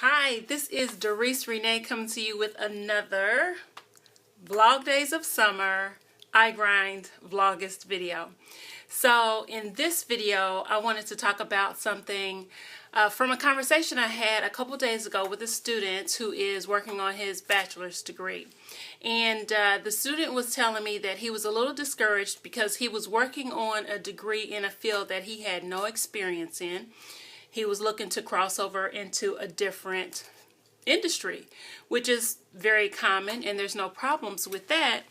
Hi, this is Darice Rene coming to you with another Vlog Days of Summer I Grind Vlogist video. So in this video, I wanted to talk about something from a conversation I had a couple days ago with a student who is working on his bachelor's degree. And the student was telling me that he was a little discouraged because he was working on a degree in a field that he had no experience in. He was looking to cross over into a different industry, which is very common, and there's no problems with that,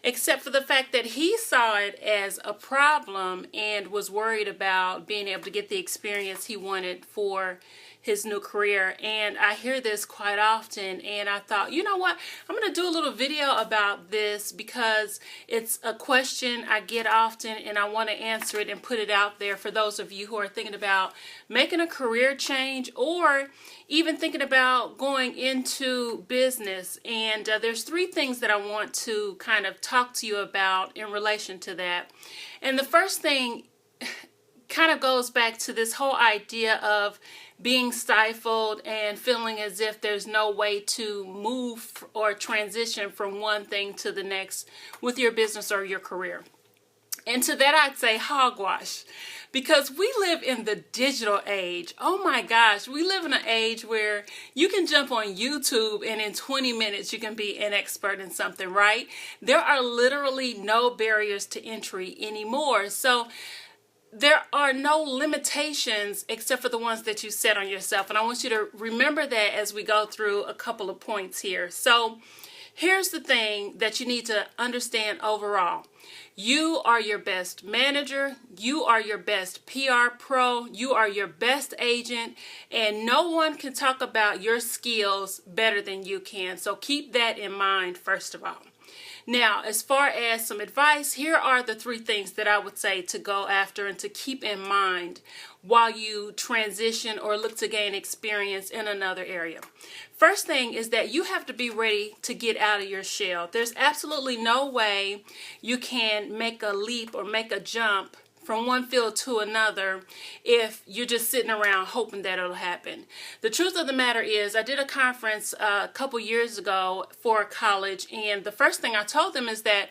except for the fact that he saw it as a problem and was worried about being able to get the experience he wanted for his new career. And I hear this quite often, and I thought, you know what, I'm going to do a little video about this because it's a question I get often, and I want to answer it and put it out there for those of you who are thinking about making a career change or even thinking about going into business. And there's three things that I want to kind of talk to you about in relation to that. And the first thing kind of goes back to this whole idea of being stifled and feeling as if there's no way to move or transition from one thing to the next with your business or your career. And to that I'd say hogwash, because we live in the digital age. Oh my gosh, we live in an age where you can jump on YouTube and in 20 minutes you can be an expert in something, right? There are literally no barriers to entry anymore. So there are no limitations except for the ones that you set on yourself. And I want you to remember that as we go through a couple of points here. So here's the thing that you need to understand overall. You are your best manager. You are your best PR pro. You are your best agent. And no one can talk about your skills better than you can. So keep that in mind, first of all. Now, as far as some advice, here are the three things that I would say to go after and to keep in mind while you transition or look to gain experience in another area. First thing is that you have to be ready to get out of your shell. There's absolutely no way you can make a leap or make a jump from one field to another if you're just sitting around hoping that it'll happen. The truth of the matter is, I did a conference a couple years ago for college, and the first thing I told them is that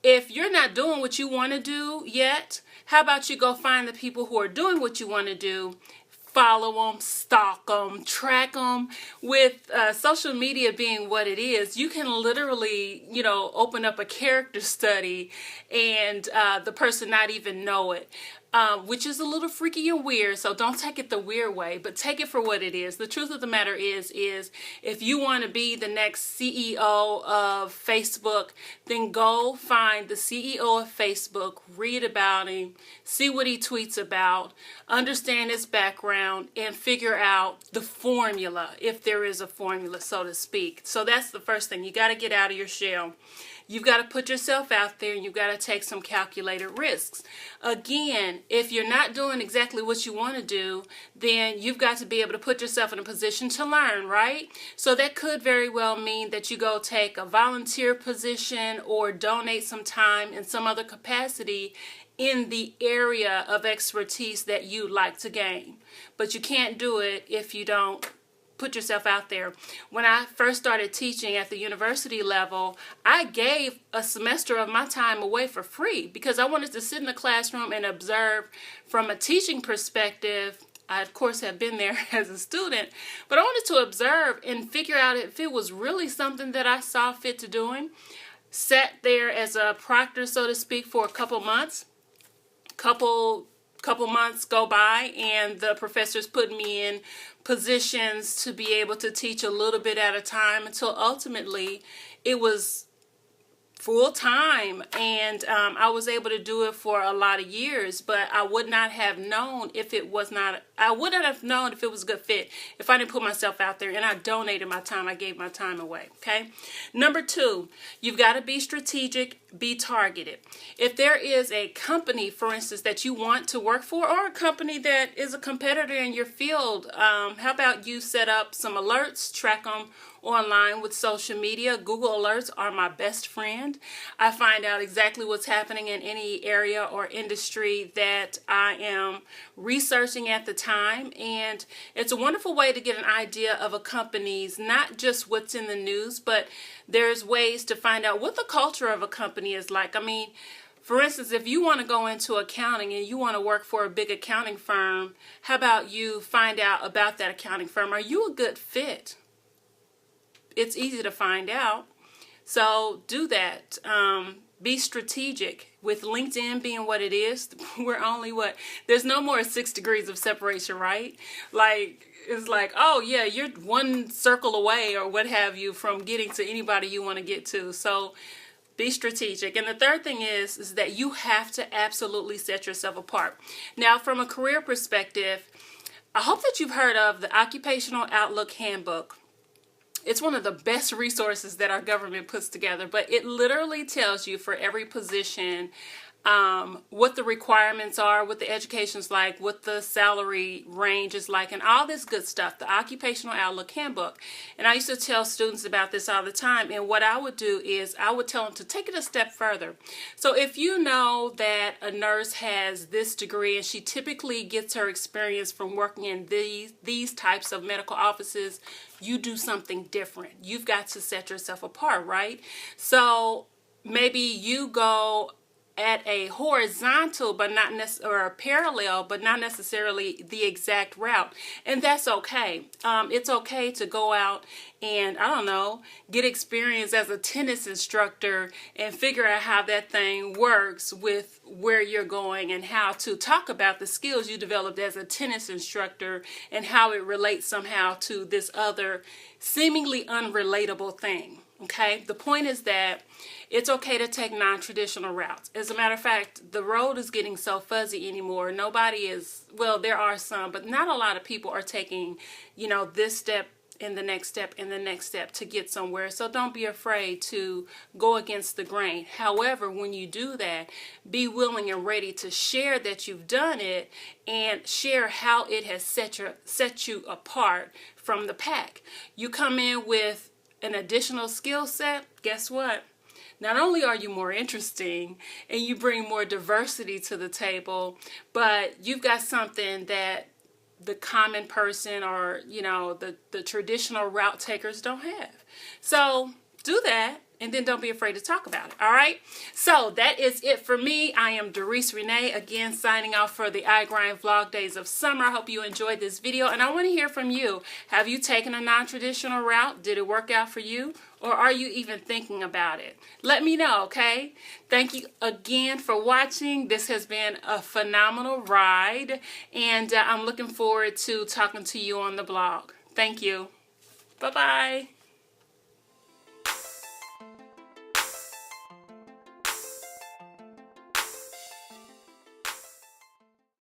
if you're not doing what you want to do yet, how about you go find the people who are doing what you want to do, follow them, stalk them, track them. With social media being what it is, you can literally, open up a character study and the person not even know it. Which is a little freaky and weird, so don't take it the weird way, but take it for what it is. The truth of the matter is if you want to be the next CEO of Facebook, then go find the CEO of Facebook, read about him, see what he tweets about, understand his background, and figure out the formula, if there is a formula, so to speak. So that's the first thing. You got to get out of your shell. You've got to put yourself out there, and you've got to take some calculated risks. Again, if you're not doing exactly what you want to do, then you've got to be able to put yourself in a position to learn, right? So that could very well mean that you go take a volunteer position or donate some time in some other capacity in the area of expertise that you'd like to gain. But you can't do it if you don't put yourself out there. When I first started teaching at the university level, I gave a semester of my time away for free because I wanted to sit in the classroom and observe from a teaching perspective. I, of course, have been there as a student, but I wanted to observe and figure out if it was really something that I saw fit to doing. Sat there as a proctor, so to speak, for a couple months. Couple months go by, and the professors put me in positions to be able to teach a little bit at a time until ultimately it was full time, and I was able to do it for a lot of years. But I would not have known if it was not. I wouldn't have known if it was a good fit if I didn't put myself out there and I donated my time. I gave my time away. Okay. Number two, you've got to be strategic, be targeted. If there is a company, for instance, that you want to work for, or a company that is a competitor in your field, how about you set up some alerts, track them online with social media. Google Alerts are my best friend. I find out exactly what's happening in any area or industry that I am researching at the time, and it's a wonderful way to get an idea of a company's, not just what's in the news, but there's ways to find out what the culture of a company is like. I mean, for instance, if you want to go into accounting and you want to work for a big accounting firm, how about you find out about that accounting firm? Are you a good fit? It's easy to find out. So do that. Be strategic. With LinkedIn being what it is, we're only there's no more 6 degrees of separation, right? Like, it's like, oh yeah, you're one circle away or what have you from getting to anybody you want to get to. So be strategic. And the third thing is that you have to absolutely set yourself apart. Now, from a career perspective, I hope that you've heard of the Occupational Outlook Handbook. It's one of the best resources that our government puts together, but it literally tells you for every position what the requirements are, what the education's like, what the salary range is like, and all this good stuff, the Occupational Outlook Handbook. And I used to tell students about this all the time, and what I would do is I would tell them to take it a step further. So if you know that a nurse has this degree and she typically gets her experience from working in these types of medical offices, you do something different. You've got to set yourself apart, right? So maybe you go at a horizontal but not or a parallel but not necessarily the exact route, and that's okay. It's okay to go out and, I don't know, get experience as a tennis instructor and figure out how that thing works with where you're going, and how to talk about the skills you developed as a tennis instructor and how it relates somehow to this other seemingly unrelatable thing. Okay, the point is that it's okay to take non-traditional routes. As a matter of fact, the road is getting so fuzzy anymore. Nobody is, well, there are some, but not a lot of people are taking, this step and the next step and the next step to get somewhere. So don't be afraid to go against the grain. However, when you do that, be willing and ready to share that you've done it and share how it has set you apart from the pack. You come in with an additional skill set, guess what? Not only are you more interesting and you bring more diversity to the table, but you've got something that the common person or, the traditional route takers don't have. So do that, and then don't be afraid to talk about it. All right. So that is it for me. I am Darice Rene, again signing off for the I Grind Vlog Days of Summer. I hope you enjoyed this video, and I want to hear from you. Have you taken a non-traditional route? Did it work out for you? Or are you even thinking about it? Let me know, okay? Thank you again for watching. This has been a phenomenal ride, and I'm looking forward to talking to you on the blog. Thank you. Bye-bye.